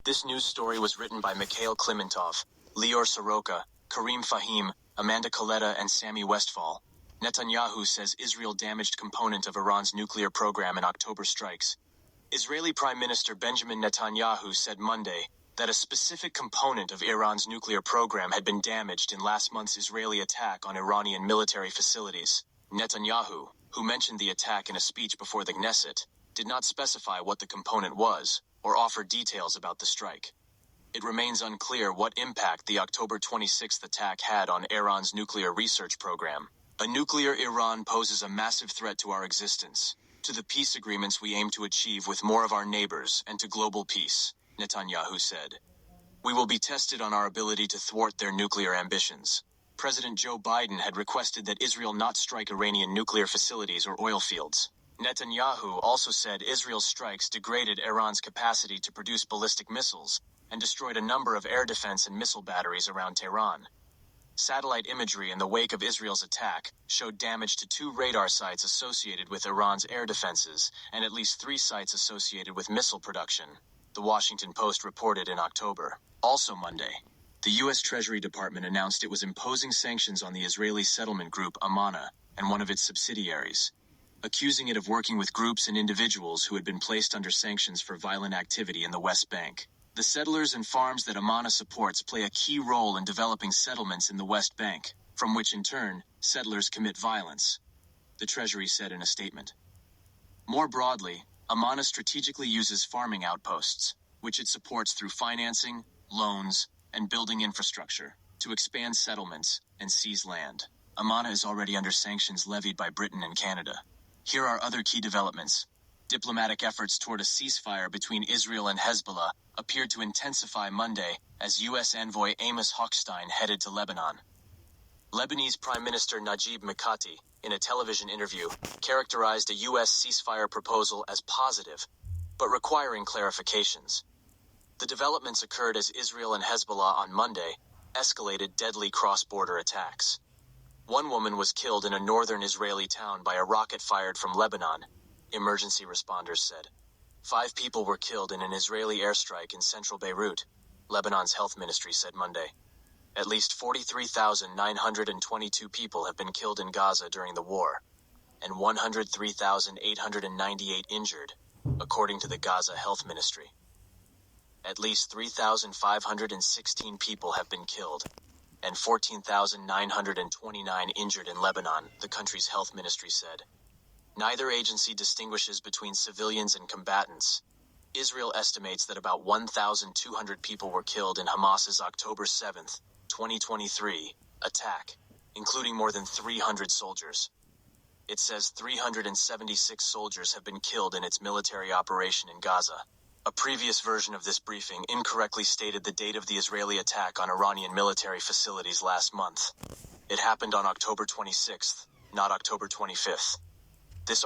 This news story was written by Mikhail Klimentov, Lior Soroka, Karim Fahim, Amanda Coletta, and Sammy Westfall. Netanyahu says Israel damaged component of Iran's nuclear program in October strikes. Israeli Prime Minister Benjamin Netanyahu said Monday that a specific component of Iran's nuclear program had been damaged in last month's Israeli attack on Iranian military facilities. Netanyahu, who mentioned the attack in a speech before the Knesset, did not specify what the component was or offer details about the strike. It remains unclear what impact the October 26th attack had on Iran's nuclear research program. A nuclear Iran poses a massive threat to our existence, to the peace agreements we aim to achieve with more of our neighbors, and to global peace, Netanyahu said. We will be tested on our ability to thwart their nuclear ambitions. President Joe Biden had requested that Israel not strike Iranian nuclear facilities or oil fields. Netanyahu also said Israel's strikes degraded Iran's capacity to produce ballistic missiles and destroyed a number of air defense and missile batteries around Tehran. Satellite imagery in the wake of Israel's attack showed damage to 2 radar sites associated with Iran's air defenses and at least 3 sites associated with missile production, The Washington Post reported in October. Also Monday, the U.S. Treasury Department announced it was imposing sanctions on the Israeli settlement group Amana and one of its subsidiaries, accusing it of working with groups and individuals who had been placed under sanctions for violent activity in the West Bank. The settlers and farms that Amana supports play a key role in developing settlements in the West Bank, from which in turn, settlers commit violence, the Treasury said in a statement. More broadly, Amana strategically uses farming outposts, which it supports through financing, loans, and building infrastructure, to expand settlements and seize land. Amana is already under sanctions levied by Britain and Canada. Here are other key developments. Diplomatic efforts toward a ceasefire between Israel and Hezbollah appeared to intensify Monday as U.S. envoy Amos Hochstein headed to Lebanon. Lebanese Prime Minister Najib Mikati, in a television interview, characterized a U.S. ceasefire proposal as positive, but requiring clarifications. The developments occurred as Israel and Hezbollah on Monday escalated deadly cross-border attacks. One woman was killed in a northern Israeli town by a rocket fired from Lebanon, emergency responders said. 5 people were killed in an Israeli airstrike in central Beirut, Lebanon's health ministry said Monday. At least 43,922 people have been killed in Gaza during the war, and 103,898 injured, according to the Gaza health ministry. At least 3,516 people have been killed, and 14,929 injured in Lebanon, the country's health ministry said. Neither agency distinguishes between civilians and combatants. Israel estimates that about 1,200 people were killed in Hamas's October 7, 2023, attack, including more than 300 soldiers. It says 376 soldiers have been killed in its military operation in Gaza. A previous version of this briefing incorrectly stated the date of the Israeli attack on Iranian military facilities last month. It happened on October 26th, not October 25th. This